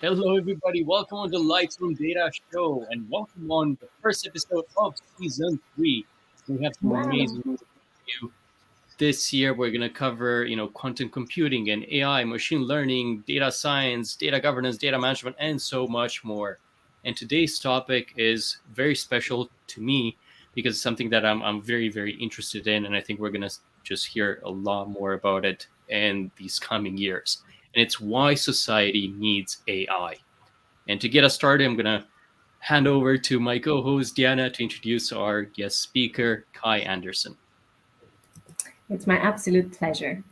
Hello, everybody. Welcome on the Lightroom Data Show, and welcome on the first episode of Season 3. We have some Wow. amazing for you. This year, we're going to cover, quantum computing and AI, machine learning, data science, data governance, data management, and so much more. And today's topic is very special to me because it's something that I'm very, very interested in, and I think we're going to just hear a lot more about it in these coming years. And it's why society needs AI. And to get us started, I'm going to hand over to my co-host Diana to introduce our guest speaker, Kye Andersson. It's my absolute pleasure.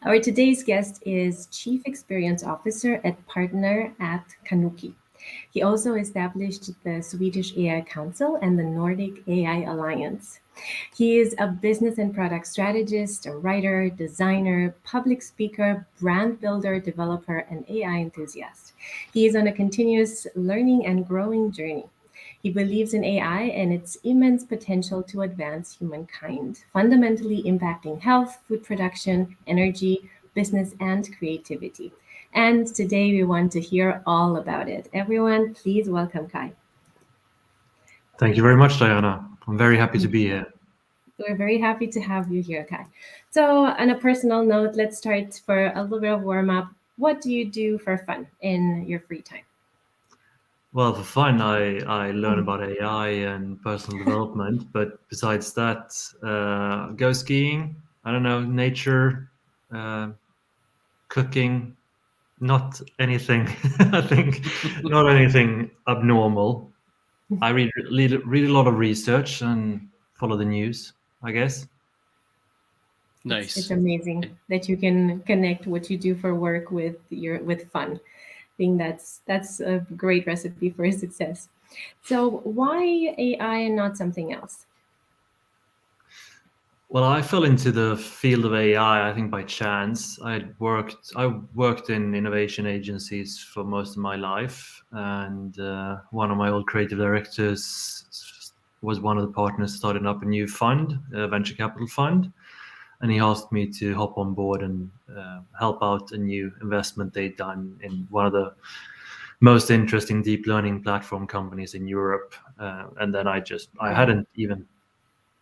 Our today's guest is Chief Experience Officer and Partner at Canucci. He also established the Swedish AI Council and the Nordic AI Alliance. He is a business and product strategist, a writer, designer, public speaker, brand builder, developer, and AI enthusiast. He is on a continuous learning and growing journey. He believes in AI and its immense potential to advance humankind, fundamentally impacting health, food production, energy, business, and creativity. And today we want to hear all about it. Everyone, please welcome Kye. Thank you very much, Diana. I'm very happy to be here. We're very happy to have you here, Kye. So, on a personal note, let's start for a little bit of warm up. What do you do for fun in your free time? Well, for fun, I learn about AI and personal development, but besides that, go skiing. I don't know, nature, uh, cooking, not anything. I think not anything abnormal. I read a lot of research and follow the news, I guess. It's Nice. amazing that you can connect what you do for work with fun. I think that's a great recipe for success. So why AI and not something else? Well, I fell into the field of AI, I think by chance. I worked in innovation agencies for most of my life, and one of my old creative directors was one of the partners starting up a new fund, a venture capital fund, and he asked me to hop on board and help out a new investment they'd done in one of the most interesting deep learning platform companies in Europe. And then I hadn't even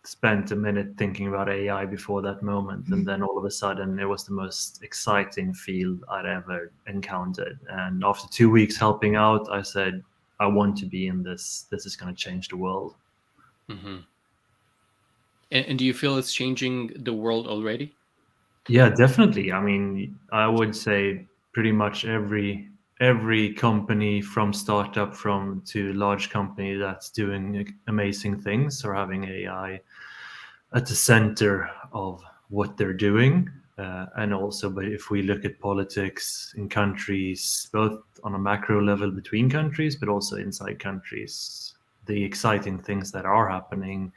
spent a minute thinking about AI before that moment, and then all of a sudden it was the most exciting field I'd ever encountered. And after 2 weeks helping out, I said, I want to be in this. This is going to change the world. Mm-hmm. And do you feel it's changing the world already? Yeah, definitely. I mean, I would say pretty much every company from startup from to large company that's doing amazing things or having AI at the center of what they're doing. And also, but if we look at politics in countries, both on a macro level between countries, but also inside countries, the exciting things that are happening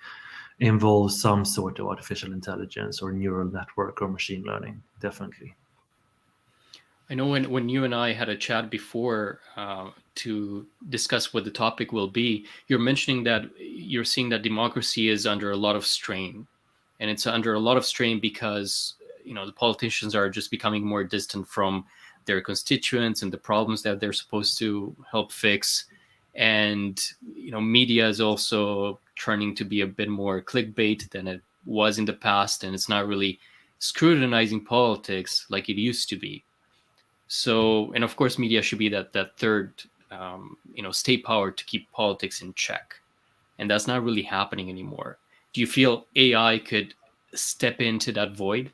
involve some sort of artificial intelligence or neural network or machine learning, definitely. I know when you and I had a chat before to discuss what the topic will be, you're mentioning that you're seeing that democracy is under a lot of strain, and it's under a lot of strain because the politicians are just becoming more distant from their constituents and the problems that they're supposed to help fix, and media is also turning to be a bit more clickbait than it was in the past, and it's not really scrutinizing politics like it used to be. So, and of course, media should be that third, state power to keep politics in check, and that's not really happening anymore. Do you feel AI could step into that void?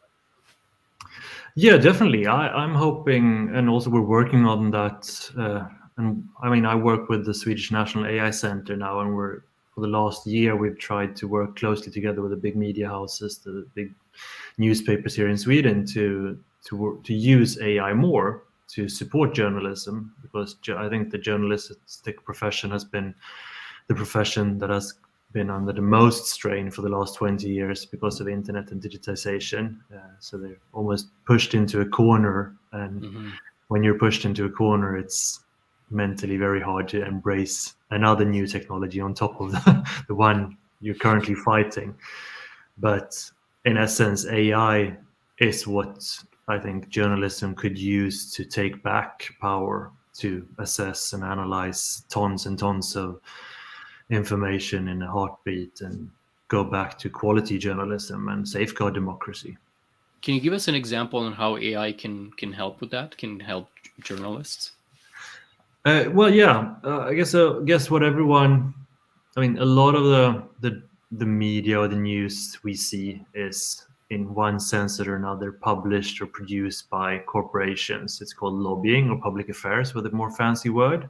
Yeah, definitely. I'm hoping, and also we're working on that. And I mean, I work with the Swedish National AI Center now, and for the last year we've tried to work closely together with the big media houses, the big newspapers here in Sweden, to use AI more to support journalism, because I think the journalistic profession has been the profession that has been under the most strain for the last 20 years because of internet and digitization. So they're almost pushed into a corner, and when you're pushed into a corner, it's mentally very hard to embrace another new technology on top of the one you're currently fighting. But in essence, AI is what I think journalism could use to take back power to assess and analyze tons and tons of information in a heartbeat and go back to quality journalism and safeguard democracy. Can you give us an example on how AI can help with that? Can help journalists? Well, yeah, I guess what everyone, I mean, a lot of the media or the news we see is in one sense or another published or produced by corporations. It's called lobbying or public affairs with a more fancy word.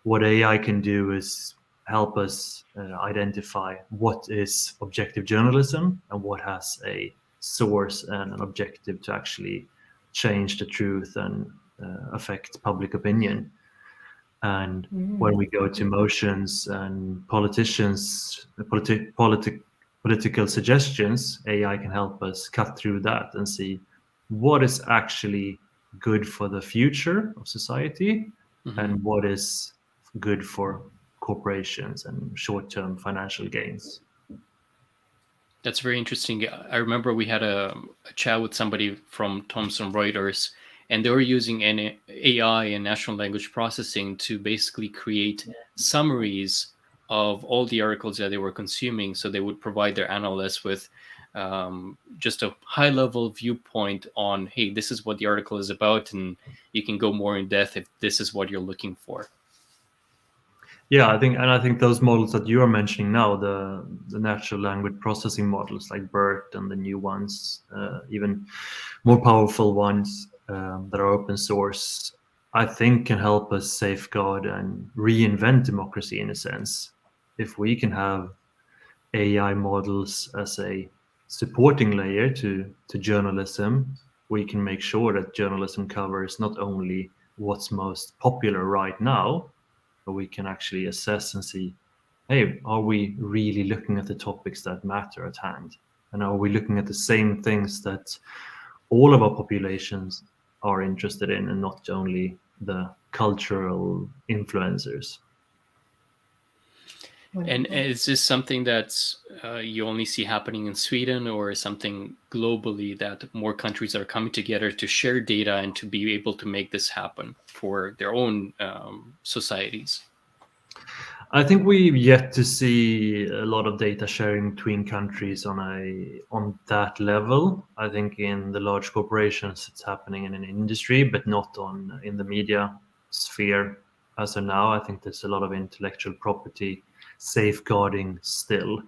What AI can do is help us identify what is objective journalism and what has a source and an objective to actually change the truth and affect public opinion. And when we go to motions and political suggestions, AI can help us cut through that and see what is actually good for the future of society and what is good for corporations and short-term financial gains. That's very interesting. I remember we had a chat with somebody from Thomson Reuters, and they were using an AI and natural language processing to basically create summaries of all the articles that they were consuming. So they would provide their analysts with just a high-level viewpoint on, hey, this is what the article is about, and you can go more in depth if this is what you're looking for. Yeah, I think those models that you are mentioning now, the natural language processing models like BERT and the new ones, even more powerful ones that are open source, I think can help us safeguard and reinvent democracy in a sense. If we can have AI models as a supporting layer to journalism, we can make sure that journalism covers not only what's most popular right now, but we can actually assess and see, hey, are we really looking at the topics that matter at hand? And are we looking at the same things that all of our populations are interested in and not only the cultural influencers? And is this something that's you only see happening in Sweden, or something globally that more countries are coming together to share data and to be able to make this happen for their own societies? I think we've yet to see a lot of data sharing between countries on that level. I think in the large corporations it's happening in an industry, but not in the media sphere as of now. I think there's a lot of intellectual property safeguarding still.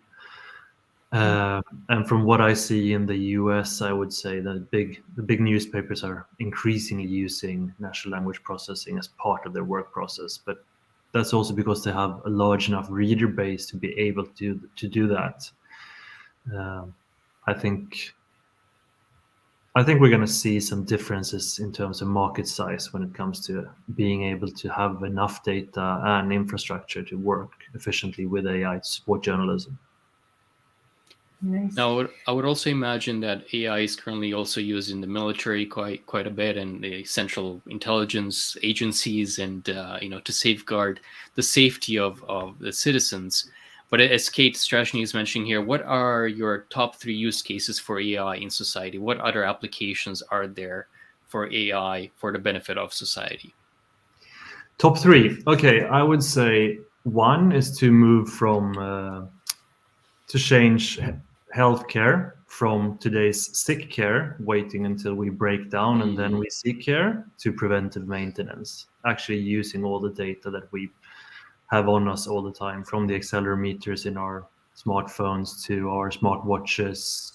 And from what I see in the US, I would say that the big newspapers are increasingly using natural language processing as part of their work process. But that's also because they have a large enough reader base to be able to do that. I think we're going to see some differences in terms of market size when it comes to being able to have enough data and infrastructure to work efficiently with AI to support journalism. Nice. Now, I would also imagine that AI is currently also used in the military quite a bit, and the central intelligence agencies, and to safeguard the safety of the citizens. But as Kate Strashny is mentioning here, what are your top 3 use cases for AI in society? What other applications are there for AI for the benefit of society? Top 3. Okay, I would say one is to move from to change healthcare from today's sick care, waiting until we break down and then we seek care, to preventive maintenance, actually using all the data that we have on us all the time, from the accelerometers in our smartphones to our smartwatches,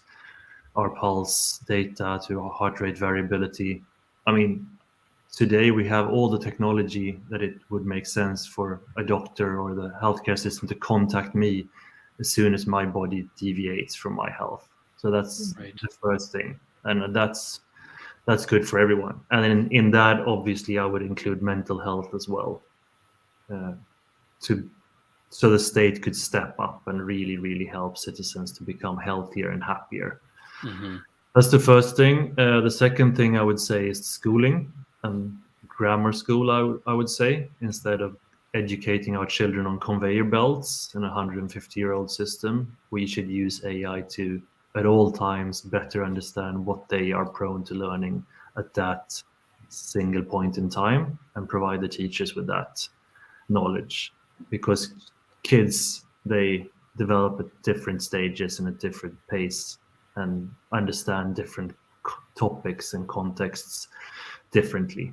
our pulse data to our heart rate variability. I mean, today we have all the technology that it would make sense for a doctor or the healthcare system to contact me as soon as my body deviates from my health. So that's Right. the first thing, and that's good for everyone. And then in that, obviously, I would include mental health as well, so the state could step up and really help citizens to become healthier and happier. Mm-hmm. That's the first thing. The second thing I would say is schooling and grammar school. I would say, instead of educating our children on conveyor belts in a 150-year-old system, we should use AI to at all times better understand what they are prone to learning at that single point in time and provide the teachers with that knowledge, because kids, they develop at different stages and at different pace and understand different topics and contexts differently.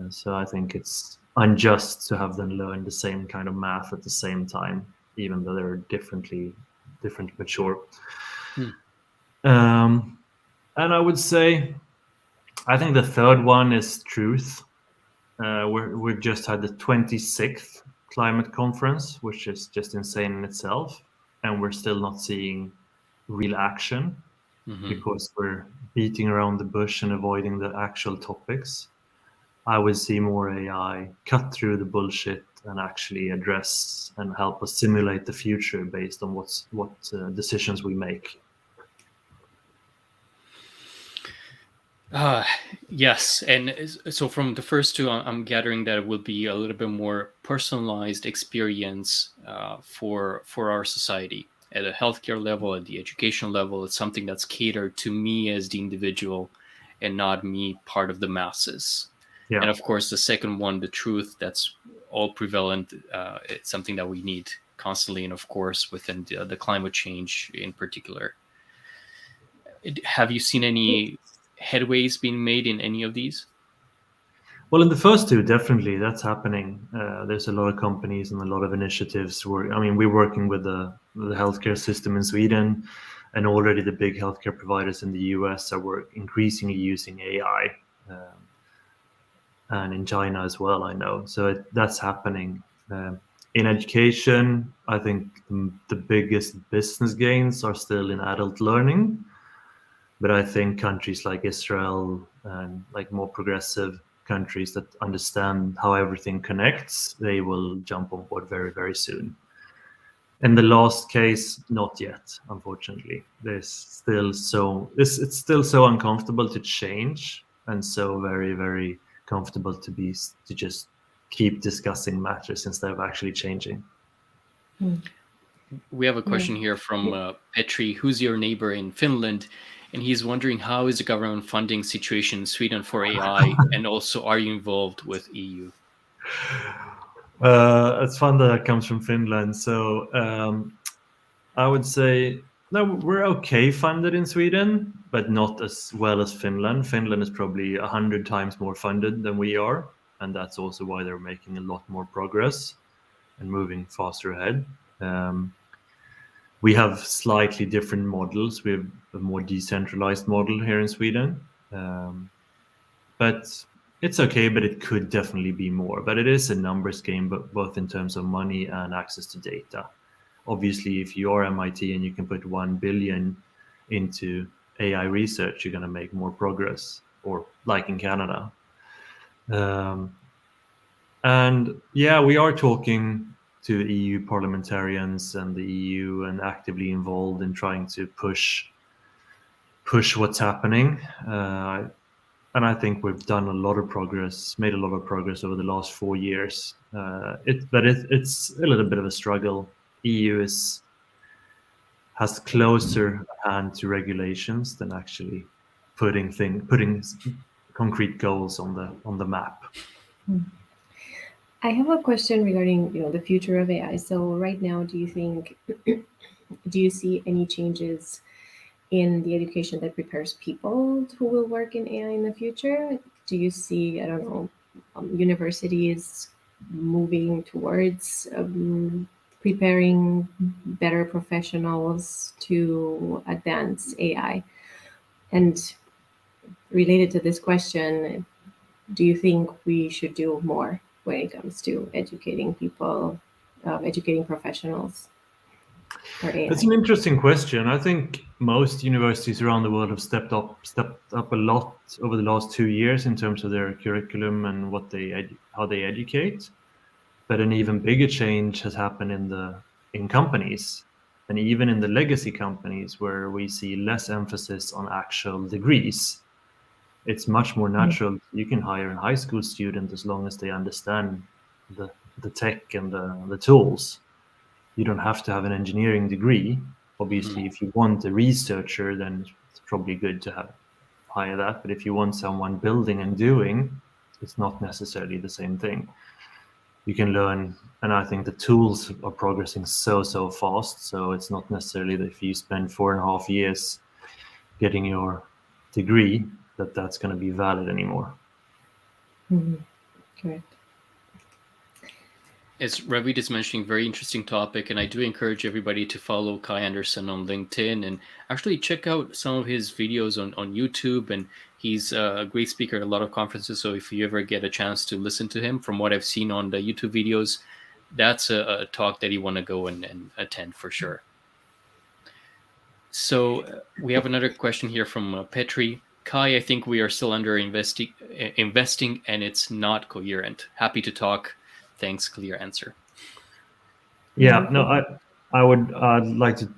So I think it's unjust to have them learn the same kind of math at the same time, even though they're different mature. Hmm. And I would say, I think the third one is truth. We've just had the 26th climate conference, which is just insane in itself, and we're still not seeing real action Mhm. because we're beating around the bush and avoiding the actual topics. I would see more AI cut through the bullshit and actually address and help us simulate the future based on what decisions we make. Uh, yes, and so from the first two, I'm gathering that it will be a little bit more personalized experience for our society at a healthcare level, at the education level. It's something that's catered to me as the individual, and not me part of the masses. And Yeah. of course, the second one, the truth, that's all prevalent. It's something that we need constantly, and of course, within the climate change in particular. Have you seen any headways being made in any of these? Well, in the first two, definitely that's happening. There's a lot of companies and a lot of initiatives. Where, I mean, we're working with the healthcare system in Sweden, and already the big healthcare providers in the US are increasingly using AI, and in China as well. I know, so that's happening. In education, I think the biggest business gains are still in adult learning, but I think countries like Israel and like more progressive countries that understand how everything connects, they will jump on board very, very soon. In the last case, not yet, unfortunately. There's still it's still so uncomfortable to change, and so very, very comfortable to just keep discussing matters instead of actually changing. We have a Yeah. question here from Petri, who's your neighbor in Finland, and he's wondering how is the government funding situation in Sweden for AI, and also are you involved with EU? It's fun that it comes from Finland. So I would say no, we're okay funded in Sweden, but not as well as Finland. Finland is probably 100 times more funded than we are, and that's also why they're making a lot more progress and moving faster ahead. Um, we have slightly different models. We have a more decentralized model here in Sweden, but it's okay. But it could definitely be more. But it is a numbers game, but both in terms of money and access to data. Obviously, if you are MIT and you can put 1 billion into AI research, you're going to make more progress, or like in Canada. Um, and yeah, we are talking to EU parliamentarians and the EU, and actively involved in trying to push what's happening. And I think we've done a lot of progress, made a lot of progress over the last 4 years. It's a little bit of a struggle. EU has closer hand to regulations than actually putting concrete goals on the map. I have a question regarding, the future of AI. So right now, do you see any changes in the education that prepares people who will work in AI in the future? Do you see, I don't know, universities moving towards preparing better professionals to advance AI? And related to this question, do you think we should do more when it comes to educating people, educating professionals for That's AI? an interesting question. I think most universities around the world have stepped up a lot over the last 2 years in terms of their curriculum and how they educate. But an even bigger change has happened in companies, and even in the legacy companies, where we see less emphasis on actual degrees. It's much more natural. You can hire a high school student as long as they understand the the tech and the tools. You don't have to have an engineering degree. Mhm. Obviously, if you want a researcher, then it's probably good to hire that. But if you want someone building and doing, it's not necessarily the same thing. You can learn, and I think the tools are progressing so fast. So it's not necessarily that if you spend 4.5 years getting your degree, that's going to be valid anymore. Correct. As Ravid is mentioning, very interesting topic, and I do encourage everybody to follow Kye Andersson on LinkedIn and actually check out some of his videos on YouTube. And he's a great speaker at a lot of conferences. So if you ever get a chance to listen to him, from what I've seen on the YouTube videos, that's a talk that you want to go and attend for sure. So we have another question here from Petri. Kye, I think we are still under investing and it's not coherent. Happy to talk. Thanks, clear answer. Yeah, no, I'd like to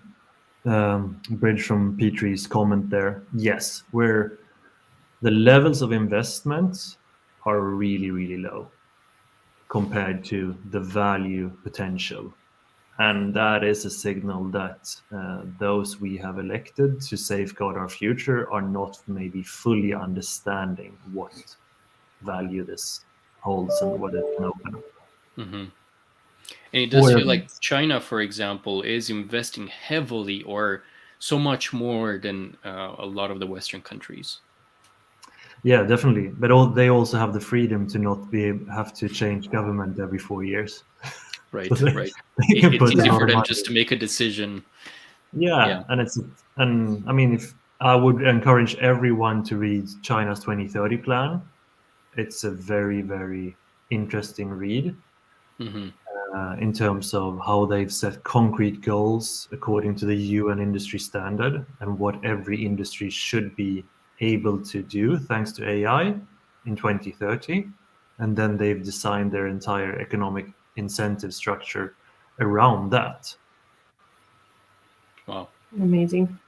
bridge from Petrie's comment there. Yes, where the levels of investment are really low compared to the value potential. And that is a signal that those we have elected to safeguard our future are not maybe fully understanding what value this holds and what it can open up. Mm-hmm. And it does feel like China, for example, is investing heavily or so much more than a lot of the Western countries. Yeah, definitely. But they also have the freedom to not have to change government every 4 years. Right, So right. they can It's put a easy lot for of them money. just to make a decision. Yeah, and I mean, if I would encourage everyone to read China's 2030 plan, it's a very interesting read. Mm-hmm. In terms of how they've set concrete goals according to the UN industry standard and what every industry should be able to do thanks to AI in 2030. And then they've designed their entire economic incentive structure around that. Wow. Amazing.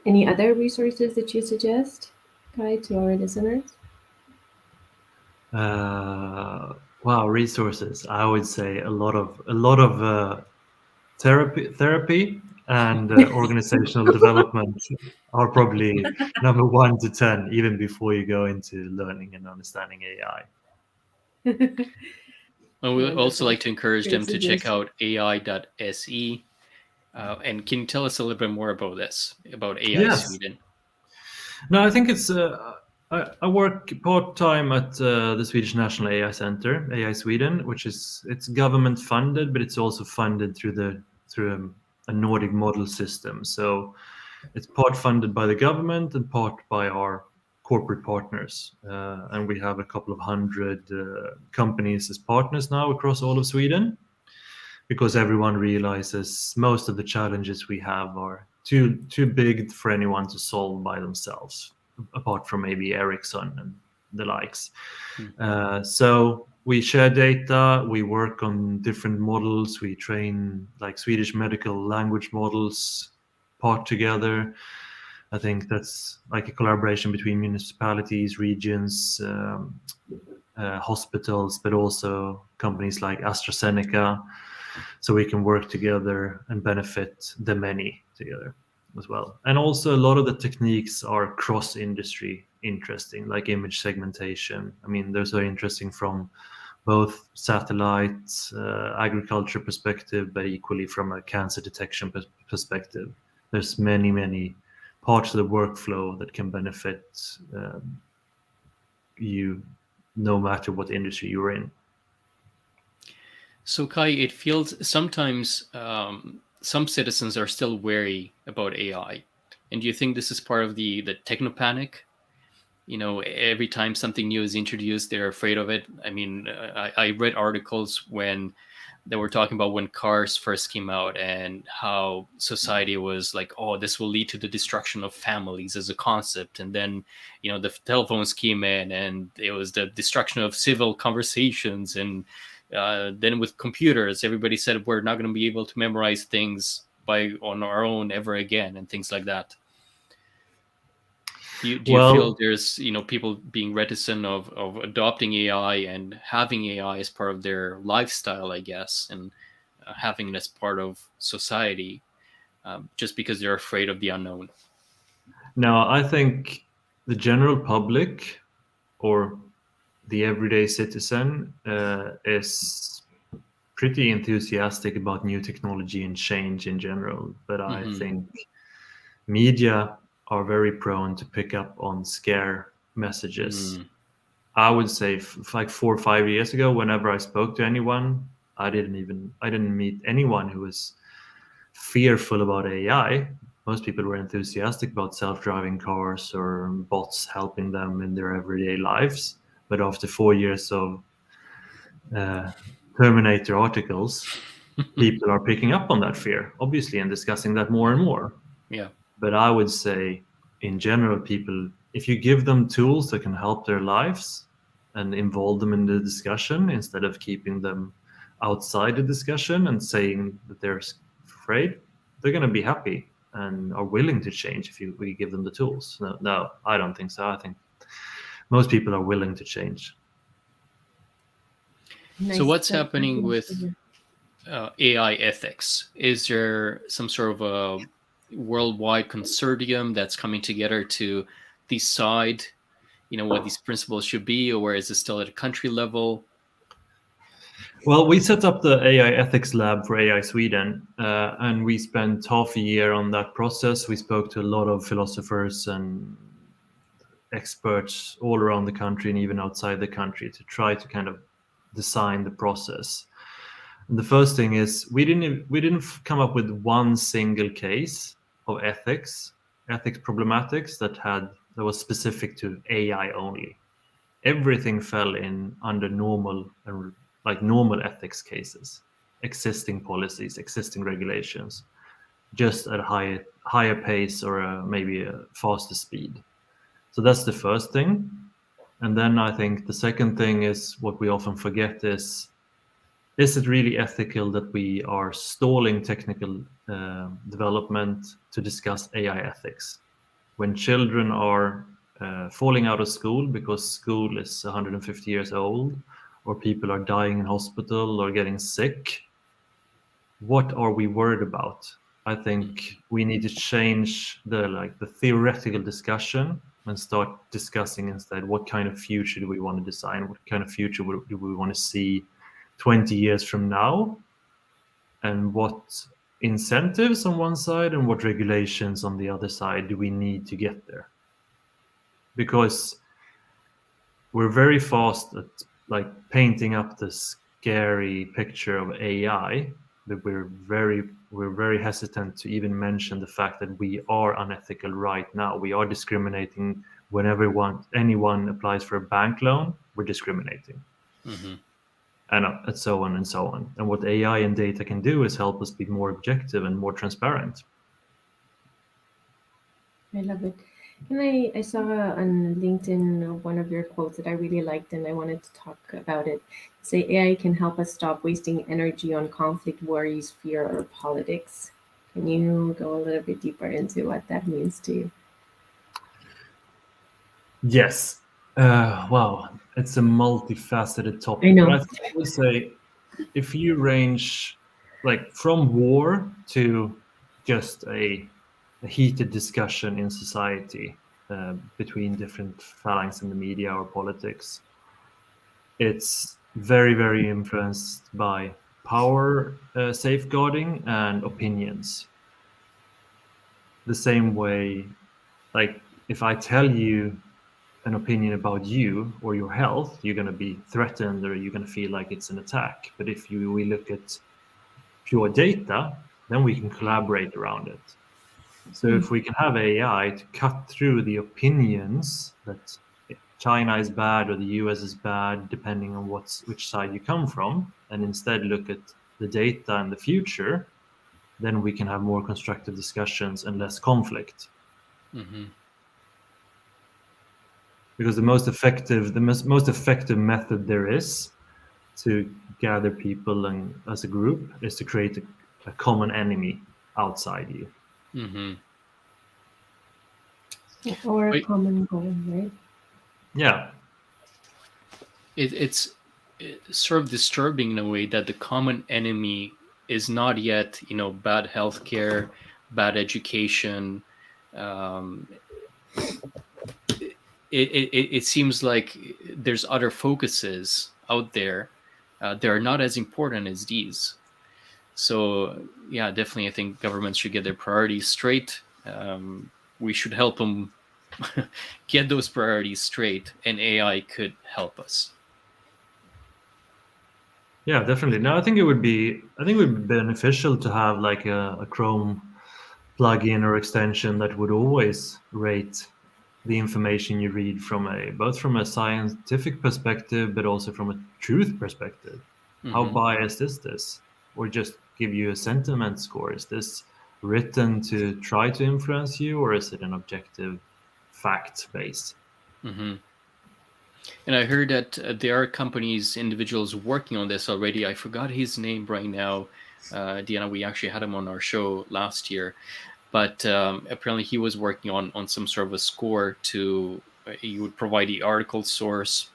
Any other resources that you suggest, Kye, to our listeners? Wow, resources. I would say a lot of therapy and organizational development are probably number 1 to 10, even before you go into learning and understanding AI. And we also Wonderful. like to encourage Great them to check suggestion. out ai.se. And can you tell us a little bit more about this, about AI Yes. Sweden? No, I think it's. I work part time at the Swedish National AI Center, AI Sweden, which is it's government funded, but it's also funded through a Nordic model system. So it's part funded by the government and part by our corporate partners, and we have a couple of hundred companies as partners now across all of Sweden, because everyone realizes most of the challenges we have are too big for anyone to solve by themselves, apart from maybe Ericsson and the likes. So we share data, we work on different models, we train like Swedish medical language models part together. I think that's like a collaboration between municipalities, regions, hospitals, but also companies like AstraZeneca, so we can work together and benefit the many together as well. And also, a lot of the techniques are cross industry interesting, like image segmentation. I mean, those are interesting from both satellite, agriculture perspective, but equally from a cancer detection perspective. There's many parts of the workflow that can benefit you, no matter what industry you're in. So, Kye, it feels sometimes some citizens are still wary about AI. And do you think this is part of the techno panic? You know, every time something new is introduced, they're afraid of it. I mean, I read articles when they were talking about when cars first came out and how society was like, oh, this will lead to the destruction of families as a concept. And then, you know, the telephones came in and it was the destruction of civil conversations. And then with computers, everybody said we're not going to be able to memorize things by on our own ever again and things like that. Do you feel Well, there's, you know, people being reticent of adopting AI and having AI as part of their lifestyle, I guess, and having it as part of society, just because they're afraid of the unknown? no, I think the general public, or, the everyday citizen is pretty enthusiastic about new technology and change in general, but I think media are very prone to pick up on scare messages. I would say like 4 or 5 years ago, whenever I spoke to anyone, I didn't meet anyone who was fearful about AI. Most people were enthusiastic about self-driving cars or bots helping them in their everyday lives. But after 4 years of uh, Terminator articles, people are picking up on that fear, obviously, and discussing that more and more. Yeah. But I would say, in general, people, if you give them tools that can help their lives and involve them in the discussion instead of keeping them outside the discussion and saying that they're afraid, they're going to be happy and are willing to change if we give them the tools. No, I don't think so. I think most people are willing to change. So Nice. what's happening with AI ethics? Is there some sort of a worldwide consortium that's coming together to decide, what these principles should be, or is it still at a country level? Well, we set up the AI ethics lab for AI Sweden, and we spent half a year on that process. We spoke to a lot of philosophers and experts all around the country and even outside the country to try to kind of design the process. And the first thing is we didn't come up with one single case of ethics problematics that was specific to AI only. Everything fell in under normal ethics cases, existing policies, existing regulations, just at a higher pace or maybe a faster speed. So that's the first thing. And then I think the second thing is what we often forget is it really ethical that we are stalling technical development to discuss AI ethics? When children are falling out of school because school is 150 years old, or people are dying in hospital or getting sick, what are we worried about? I think we need to change the theoretical discussion and start discussing instead what kind of future do we want to design, what kind of future do we want to see 20 years from now, and what incentives on one side and what regulations on the other side do we need to get there. Because we're very fast at like painting up this scary picture of AI, but we're very hesitant to even mention the fact that we are unethical right now. We are discriminating whenever anyone applies for a bank loan. We're discriminating, and so on and so on. And what AI and data can do is help us be more objective and more transparent. I love it. And I saw on LinkedIn one of your quotes that I really liked, and I wanted to talk about it. Say AI can help us stop wasting energy on conflict, worries, fear, or politics. Can you go a little bit deeper into what that means to you? Yes. Wow, it's a multifaceted I topic, but know. I think I would say if you range like from war to just a heated discussion in society between different phalanx in the media or politics, it's very, very influenced by power safeguarding and opinions. The same way, like if I tell you an opinion about you or your health, you're going to be threatened or you're going to feel like it's an attack. But if we look at pure data, then we can collaborate around it. So if we can have AI to cut through the opinions that China is bad or the US is bad, depending on which side you come from, and instead look at the data and the future, then we can have more constructive discussions and less conflict. Because the most effective method there is to gather people and as a group is to create a common enemy outside you. Or a Wait, common goal, right? Yeah. it's sort of disturbing in a way that the common enemy is not yet, bad healthcare, bad education. Um, it seems like there's other focuses out there that are not as important as these. So yeah, definitely, I think governments should get their priorities straight. We should help them get those priorities straight, and AI could help us. Yeah, definitely. No, I think it would be beneficial to have like a Chrome plugin or extension that would always rate the information you read from a both from a scientific perspective but also from a truth perspective. How Hmm. biased is this? Or just give you a sentiment score. Is this written to try to influence you, or is it an objective fact base? Hmm. And I heard that there are companies, individuals working on this already. I forgot his name right now. Diana, we actually had him on our show last year, but apparently he was working on some sort of a score to you would provide the article source,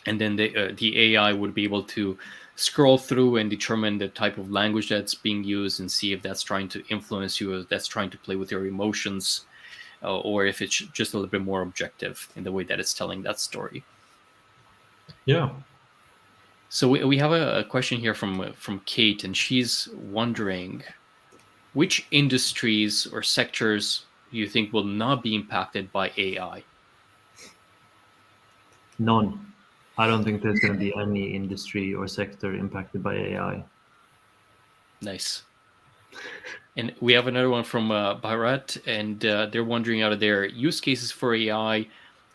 and then the AI would be able to scroll through and determine the type of language that's being used and see if that's trying to influence you or that's trying to play with your emotions, or if it's just a little bit more objective in the way that it's telling that story. Yeah. So we have a question here from Kate, and she's wondering which industries or sectors you think will not be impacted by AI. None. I don't think there's going to be any industry or sector impacted by AI. Nice. And we have another one from Bharat, and they're wondering out of their use cases for AI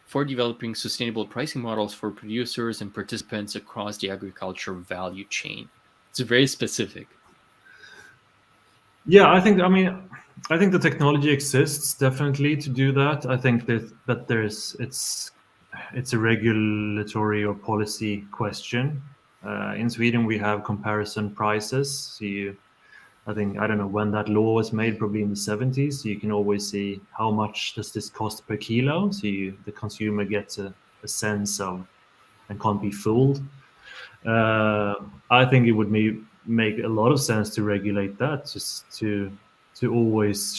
for developing sustainable pricing models for producers and participants across the agriculture value chain. It's very specific. Yeah, I think the technology exists definitely to do that. I think that it's a regulatory or policy question. In Sweden, we have comparison prices. So I think I don't know when that law was made, probably in the 70s. So you can always see how much does this cost per kilo. So the consumer gets a sense of and can't be fooled. Uh, I think it would make a lot of sense to regulate that, just to always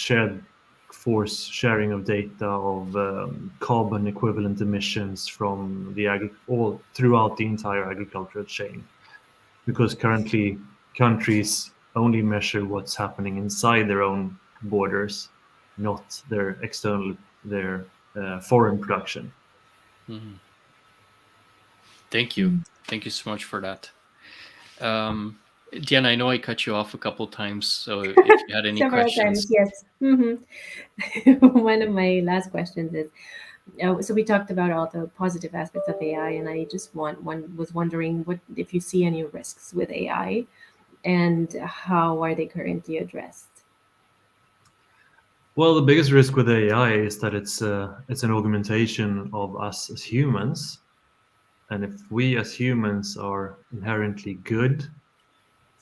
force sharing of data of carbon equivalent emissions from all throughout the entire agricultural chain, because currently countries only measure what's happening inside their own borders, not their foreign production. Mhm. Thank you. Mm. Thank you so much for that. Um, Diana, I know I cut you off a couple times, so if you had any Several times, questions. yes. One of my last questions is, so we talked about all the positive aspects of AI, and I just was wondering what if you see any risks with AI, and how are they currently addressed? Well, the biggest risk with AI is that it's an augmentation of us as humans, and if we as humans are inherently good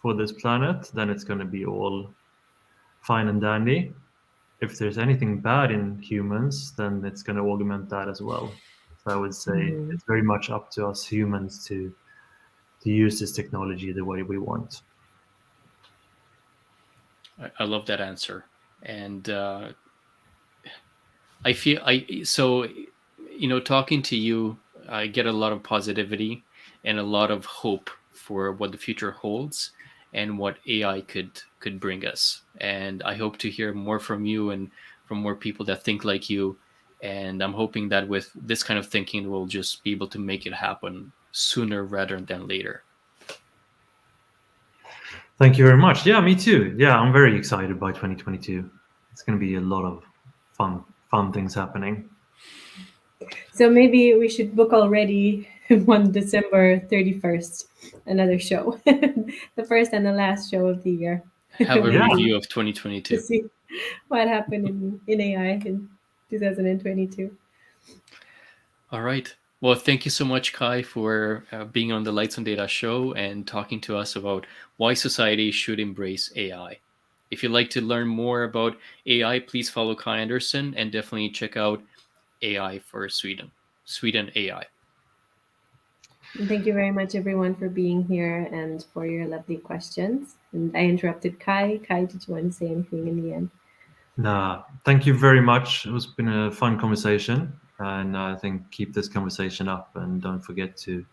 for this planet, then it's going to be all fine and dandy. If there's anything bad in humans, then it's going to augment that as well. So I would say Mhm. it's very much up to us humans to use this technology the way we want. I love that answer, and I feel I so talking to you, I get a lot of positivity and a lot of hope for what the future holds and what AI could bring us. And I hope to hear more from you and from more people that think like you. And I'm hoping that with this kind of thinking, we'll just be able to make it happen sooner rather than later. Thank you very much. Yeah, me too. Yeah, I'm very excited by 2022. It's going to be a lot of fun things happening. So maybe we should book already on December 31st, another show, the first and the last show of the year. Have a Yeah, review of To 2022. see what happened in AI in 2022. All right. Well, thank you so much, Kai, for being on the Lights on Data show and talking to us about why society should embrace AI. If you'd like to learn more about AI, please follow Kye Andersson and definitely check out AI for Sweden, Sweden AI. And thank you very much, everyone, for being here and for your lovely questions. And I interrupted Kai. Kai, did you want to say anything in the end? nah, thank you very much. It's been a fun conversation. And I think keep this conversation up, and don't forget to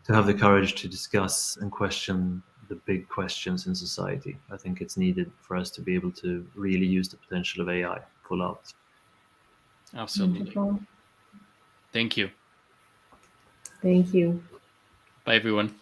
have the courage to discuss and question the big questions in society. I think it's needed for us to be able to really use the potential of AI full out. Absolutely. Wonderful. Thank you. Thank you. Bye, everyone.